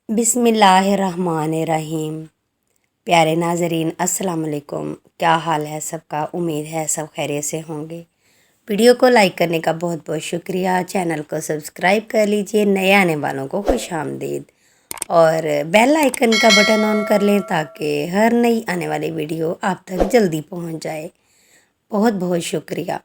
बिस्मिल्लाहिर्रहमानिर्रहीम। प्यारे नाज़रीन, अस्सलाम वालेकुम। क्या हाल है सबका? उम्मीद है सब खैरियत से होंगे। वीडियो को लाइक करने का बहुत बहुत शुक्रिया। चैनल को सब्सक्राइब कर लीजिए। नए आने वालों को खुश आमदीद और बेल आइकन का बटन ऑन कर लें ताकि हर नई आने वाली वीडियो आप तक जल्दी पहुंच जाए। बहुत बहुत शुक्रिया।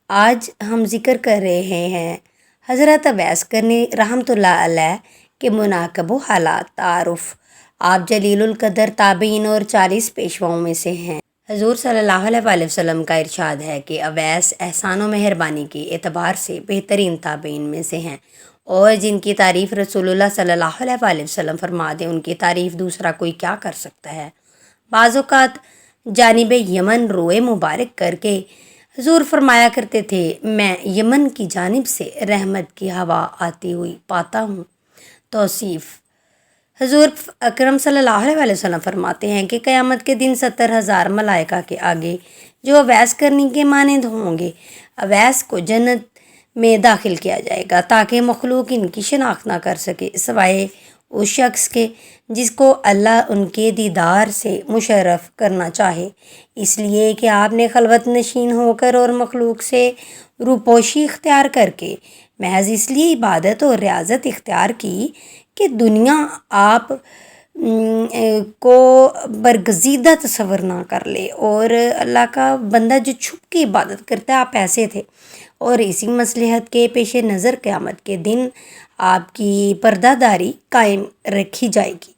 आज हम जिक्र कर रहे हैं हज़रत अवैस करनी रहमतुल्लाह अलैह के मुनाकब हालात तारुफ। आप जलीलुल कदर ताबीन और 40 पेशवाओं में से हैं। हजूर सल्लल्लाहु अलैहि वसल्लम का इरशाद है कि अवैस एहसान व मेहरबानी के एतबार से बेहतरीन ताबीन में से हैं और जिनकी तारीफ़ रसूलुल्लाह सल्लल्लाहु अलैहि वसल्लम फरमाते उनकी तारीफ़ दूसरा कोई क्या कर सकता है। बाज़-औक़ात जानिब यमन रोए मुबारक करके हजूर फरमाया करते थे, मैं यमन की जानिब से रहमत की हवा आती हुई पाता हूँ। तौसीफ़ हजूर अकरम सल्लल्लाहु अलैहि वसल्लम फरमाते हैं कि क़यामत के दिन 70,000 मलाइका के आगे जो अवैस करने के मानंद होंगे, अवैस को जन्नत में दाखिल किया जाएगा ताकि मखलूक इनकी शनाख्त ना कर सके सिवाय उस शख्स के जिसको अल्लाह उनके दीदार से मुशर्रफ करना चाहे। इसलिए कि आपने खलवत नशीन होकर और मखलूक से रूपोशी इख्तियार करके महज इसलिए इबादत और रियाजत इख्तियार की कि दुनिया आप को बरगजीदा तस्वर ना कर ले। और अल्लाह का बंदा जो छुप के इबादत करता है, आप ऐसे थे। और इसी मसलहत के पेश नज़र क़यामत के दिन आपकी पर्दादारी कायम रखी जाएगी।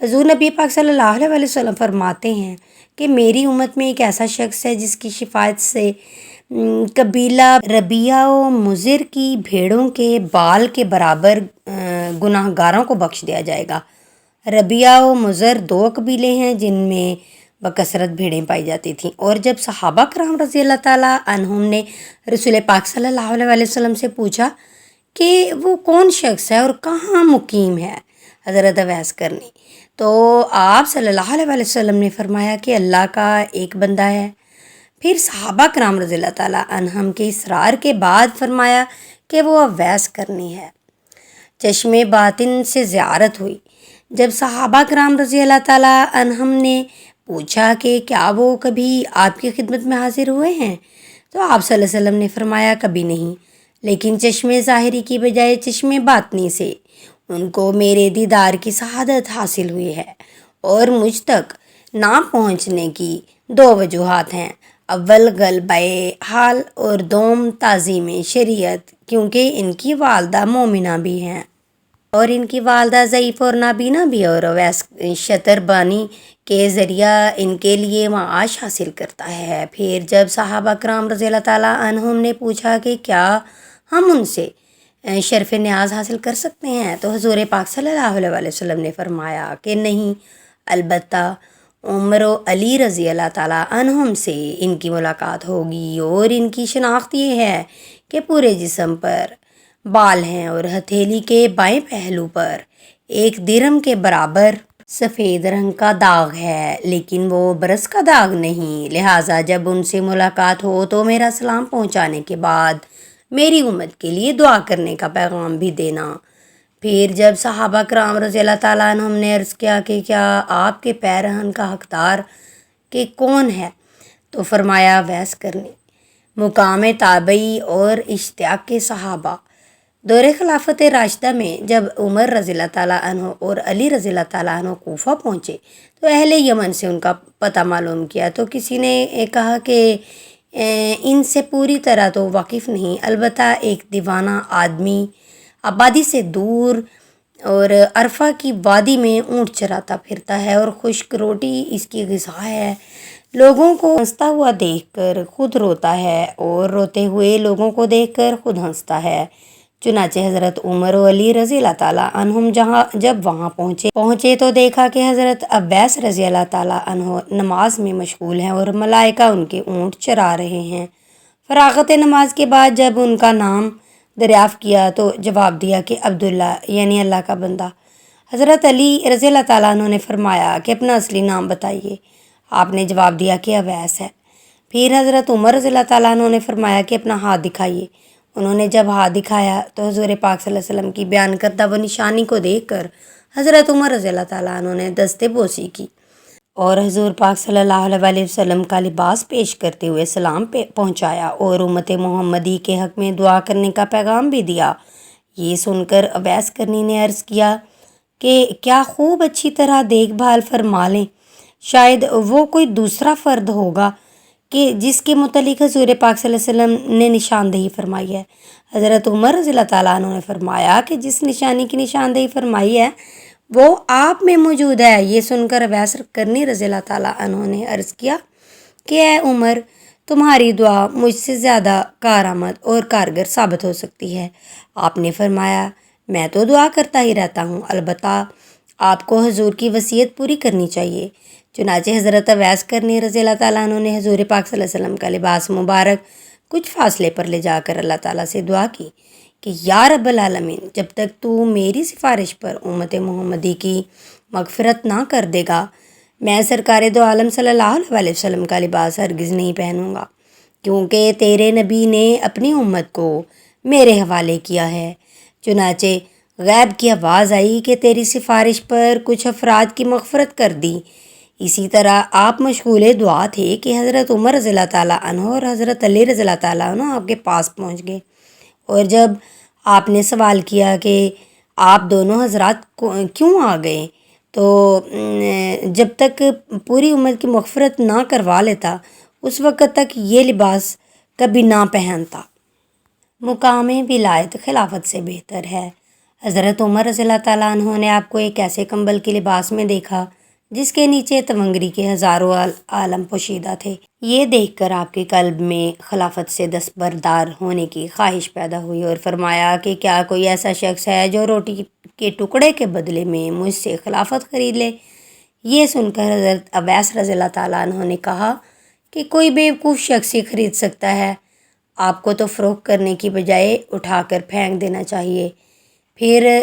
हज़ूर नबी पाक सल्लल्लाहु अलैहि वसल्लम फरमाते हैं कि मेरी उम्मत में एक ऐसा शख्स है जिसकी शिफायत से कबीला रबिया व मुज़िर की भेड़ों के बाल के बराबर गुनाहगारों को बख्श दिया जाएगा। रबिया व मुज़र 2 कबीले हैं जिनमें बकसरत भेड़ें पाई जाती थीं। और जब सहाबा कराम रज़ी अल्लाह ताला अन्हुम ने रसूल पाक सल्लल्लाहु अलैहि वसल्लम से पूछा कि वो कौन शख्स है और कहाँ मुकीम है हज़रत अवैस करनी, तो आप सल्लल्लाहु अलैहि वसल्लम ने फरमाया कि अल्लाह का एक बंदा है। फिर सहाबा कराम रज़ी अल्लाह ताला अन्हुम के इसरार के बाद फरमाया कि वो अवैस करनी है। चश्मे बातिन से ज़ियारत हुई। जब सहाबा कराम रज़ी अल्लाह ताला अन्हुम ने पूछा कि क्या वो कभी आपकी खिदमत में हाजिर हुए हैं, तो आप सल्लल्लाहु अलैहि वसल्लम ने फरमाया कभी नहीं, लेकिन चश्मे ज़ाहिरी की बजाय चश्मे बातनी से उनको मेरे दीदार की शहादत हासिल हुई है। और मुझ तक ना पहुँचने की 2 वजूहात हैं। अव्वल गलबे हाल और दोम ताज़ीम शरीयत, क्योंकि इनकी वालदा मोमिना भी हैं और इनकी वालदा ज़ईफ़ और नाबीना भी, और अवैस शतरबानी के ज़रिया इनके लिए माश हासिल करता है। फिर जब सहाबा कराम रज़ी अल्लाह ताला अन्हुम ने पूछा कि क्या हम उनसे शर्फ़ न्याज़ हासिल कर सकते हैं, तो हज़ूर पाक सल्लल्लाहु अलैहि वसल्लम ने फरमाया कि नहीं, अलबत्ता उमर व अली रज़ी अल्लाह ताला अन्हुम से इनकी मुलाकात होगी। और इनकी शनाख्त ये है कि पूरे जिस्म पर बाल हैं और हथेली के बाएं पहलू पर एक दिरहम के बराबर सफ़ेद रंग का दाग है, लेकिन वो बरस का दाग नहीं। लिहाजा जब उनसे मुलाकात हो तो मेरा सलाम पहुंचाने के बाद मेरी उम्मत के लिए दुआ करने का पैगाम भी देना। फिर जब सहाबा कराम रज़ी अल्लाह ताला अन्हुम ने अर्ज़ किया कि क्या आपके पैरहन का हकदार के कौन है, तो फरमाया अवैस करनी। मुकाम ताबई और इश्तियाक के सहाबा। दौरे खिलाफत राशिदा में जब उमर रज़ी अल्लाह ताला अन्हु और अली रज़ी अल्लाह ताला अन्हु कूफा पहुँचे तो अहले यमन से उनका पता मालूम किया, तो किसी ने कहा कि इनसे पूरी तरह तो वाकिफ़ नहीं, अलबत्ता एक दीवाना आदमी आबादी से दूर और अरफा की वादी में ऊँट चराता फिरता है और खुश्क रोटी इसकी ग़िज़ा है। लोगों को हंसता हुआ देखकर खुद रोता है और रोते हुए लोगों को देखकर खुद हंसता है। चुनाचे हज़रत उमर व अली रज़ी अल्लाह ताला अन्हुम जब वहाँ पहुँचे तो देखा कि हज़रत अब्बास रज़ी अल्लाह ताला अन्हु नमाज में मशगूल हैं और मलाइका उनके ऊँट चरा रहे हैं। फ़राग़त नमाज के बाद जब उनका नाम दरियाफ़्त किया तो जवाब दिया कि अब्दुल्ला, यानी अल्लाह का बंदा। हज़रत अली रज़ी अल्लाह ताला अन्हु ने फरमाया कि अपना असली नाम बताइए। आपने जवाब दिया कि अवैस है। फिर हज़रत उमर रज़ी अल्लाह ताला अन्हु ने फरमाया कि अपना हाथ दिखाइए। उन्होंने जब हाथ दिखाया तो हुज़ूर पाक सल्लल्लाहु अलैहि वसल्लम की बयान करदा वो निशानी को देखकर حضرت عمر رضی اللہ تعالیٰ عنہ نے دست بوسی کی اور حضور پاک صلی اللہ علیہ وسلم کا لباس پیش کرتے ہوئے سلام پہنچایا اور امت محمدی کے حق میں دعا کرنے کا پیغام بھی دیا۔ یہ سن کر اویس کرنی نے عرض کیا کہ کیا خوب اچھی طرح دیکھ بھال فرما لیں، شاید وہ کوئی دوسرا فرد ہوگا کہ جس کے متعلق حضور پاک صلی اللہ علیہ وسلم نے نشاندہی فرمائی ہے۔ حضرت عمر رضی اللہ تعالیٰ عنہ نے فرمایا کہ جس نشانی کی نشاندہی فرمائی ہے وہ آپ میں موجود ہے۔ یہ سن کر اویس کرنی رضی اللہ تعالیٰ عنہ نے عرض کیا کہ اے عمر، تمہاری دعا مجھ سے زیادہ کارآمد اور کارگر ثابت ہو سکتی ہے۔ آپ نے فرمایا میں تو دعا کرتا ہی رہتا ہوں، البتہ آپ کو حضور کی وصیت پوری کرنی چاہیے۔ چنانچہ حضرت اویس کرنی رضی اللہ تعالیٰ عنہ نے حضور پاک صلی اللہ علیہ وسلم کا لباس مبارک کچھ فاصلے پر لے جا کر اللہ تعالیٰ سے دعا کی کہ یا رب العالمین، جب تک تو میری سفارش پر امت محمدی کی مغفرت نہ کر دے گا، میں سرکار دو عالم صلی اللہ علیہ وسلم کا لباس ہرگز نہیں پہنوں گا، کیونکہ تیرے نبی نے اپنی امت کو میرے حوالے کیا ہے۔ چنانچہ غیب کی آواز آئی کہ تیری سفارش پر کچھ افراد کی مغفرت کر دی۔ اسی طرح آپ مشغول دعا تھے کہ حضرت عمر رضی اللہ تعالیٰ عنہ اور حضرت علی رضی اللہ تعالیٰ عنہ آپ کے پاس پہنچ گئے، اور جب آپ نے سوال کیا کہ آپ دونوں حضرات کیوں آ گئے، تو جب تک پوری امت کی مغفرت نہ کروا لیتا اس وقت تک یہ لباس کبھی نہ پہنتا۔ مقام ولایت خلافت سے بہتر ہے۔ حضرت عمر رضی اللہ تعالیٰ عنہ نے آپ کو ایک ایسے کمبل کے لباس میں دیکھا جس کے نیچے تونگری کے ہزاروں عالم پوشیدہ تھے۔ یہ دیکھ کر آپ کے قلب میں خلافت سے دستبردار ہونے کی خواہش پیدا ہوئی اور فرمایا کہ کیا کوئی ایسا شخص ہے جو روٹی کے ٹکڑے کے بدلے میں مجھ سے خلافت خرید لے؟ یہ سن کر حضرت اویس رضی اللہ تعالیٰ عنہ نے کہا کہ کوئی بیوقوف شخص ہی خرید سکتا ہے، آپ کو تو فروخت کرنے کی بجائے اٹھا کر پھینک دینا چاہیے، پھر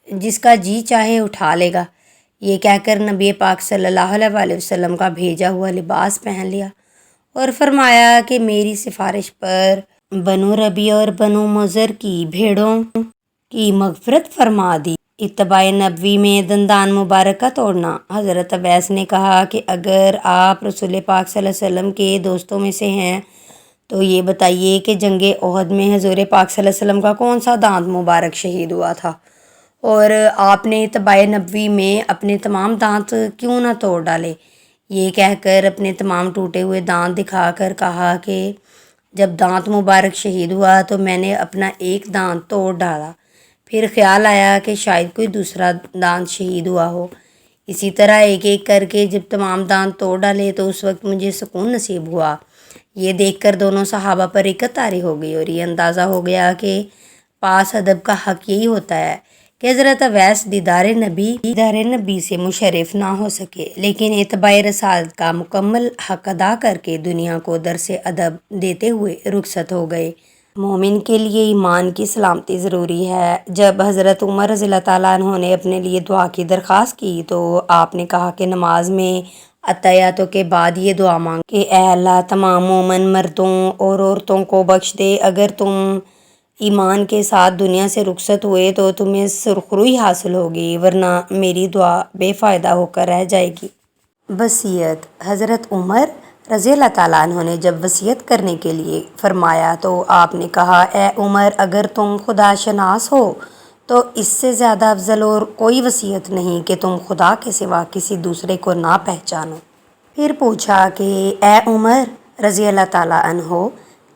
جس کا جی چاہے اٹھا لے گا۔ یہ کہہ کر نبی پاک صلی اللہ علیہ وسلم کا بھیجا ہوا لباس پہن لیا اور فرمایا کہ میری سفارش پر بنو ربی اور بنو مضر کی بھیڑوں کی مغفرت فرما دی۔ اتباع نبوی میں دندان مبارک کا توڑنا۔ حضرت اویس نے کہا کہ اگر آپ رسول پاک صلی اللہ علیہ وسلم کے دوستوں میں سے ہیں تو یہ بتائیے کہ جنگ احد میں حضور پاک صلی اللہ علیہ وسلم کا کون سا دانت مبارک شہید ہوا تھا، اور آپ نے اتباع نبوی میں اپنے تمام دانت کیوں نہ توڑ ڈالے؟ یہ کہہ کر اپنے تمام ٹوٹے ہوئے دانت دکھا کر کہا کہ جب دانت مبارک شہید ہوا تو میں نے اپنا ایک دانت توڑ ڈالا، پھر خیال آیا کہ شاید کوئی دوسرا دانت شہید ہوا ہو۔ اسی طرح ایک ایک کر کے جب تمام دانت توڑ ڈالے تو اس وقت مجھے سکون نصیب ہوا۔ یہ دیکھ کر دونوں صحابہ پر اکت طاری ہو گئی اور یہ اندازہ ہو گیا کہ پاس ادب کا حق یہی ہوتا ہے کہ حضرت اویس دیدار نبی سے مشرف نہ ہو سکے، لیکن اتباع رسالت کا مکمل حق ادا کر کے دنیا کو درس ادب دیتے ہوئے رخصت ہو گئے۔ مومن کے لیے ایمان کی سلامتی ضروری ہے۔ جب حضرت عمر رضی اللہ تعالیٰ عنہ نے اپنے لیے دعا کی درخواست کی تو آپ نے کہا کہ نماز میں اتحیاتوں کے بعد یہ دعا مانگ کہ اے اللہ، تمام مومن مردوں اور عورتوں کو بخش دے۔ اگر تم ایمان کے ساتھ دنیا سے رخصت ہوئے تو تمہیں سرخروئی حاصل ہوگی، ورنہ میری دعا بے فائدہ ہو کر رہ جائے گی۔ وصیت۔ حضرت عمر رضی اللہ تعالیٰ عنہ نے جب وصیت کرنے کے لیے فرمایا تو آپ نے کہا اے عمر، اگر تم خدا شناس ہو تو اس سے زیادہ افضل اور کوئی وصیت نہیں کہ تم خدا کے سوا کسی دوسرے کو نہ پہچانو۔ پھر پوچھا کہ اے عمر رضی اللہ تعالیٰ عنہ،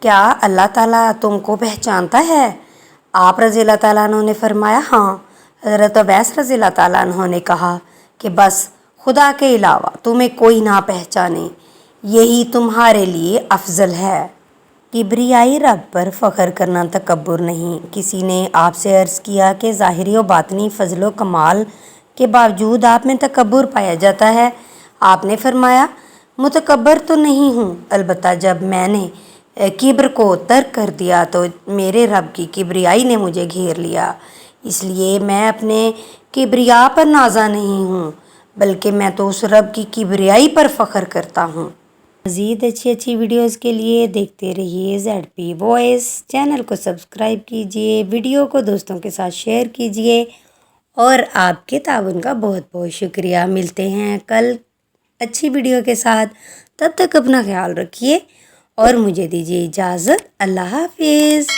کیا اللہ تعالیٰ تم کو پہچانتا ہے؟ آپ رضی اللہ تعالیٰ عنہ نے فرمایا ہاں۔ حضرت اویس رضی اللہ تعالیٰ عنہ نے کہا کہ بس خدا کے علاوہ تمہیں کوئی نہ پہچانے، یہی تمہارے لیے افضل ہے۔ کبریائی رب پر فخر کرنا تکبر نہیں۔ کسی نے آپ سے عرض کیا کہ ظاہری و باطنی فضل و کمال کے باوجود آپ میں تکبر پایا جاتا ہے۔ آپ نے فرمایا متکبر تو نہیں ہوں، البتہ جب میں نے کبر کو ترک کر دیا تو میرے رب کی کبریائی نے مجھے گھیر لیا، اس لیے میں اپنے کبریا پر نازا نہیں ہوں، بلکہ میں تو اس رب کی کبریائی پر فخر کرتا ہوں۔ مزید اچھی ویڈیوز کے لیے دیکھتے رہیے ZP وائس۔ چینل کو سبسکرائب کیجیے، ویڈیو کو دوستوں کے ساتھ شیئر کیجیے اور آپ کے تعاون کا بہت بہت شکریہ۔ ملتے ہیں کل اچھی ویڈیو کے ساتھ، تب تک اپنا خیال رکھیے اور مجھے دیجیے اجازت۔ اللہ حافظ۔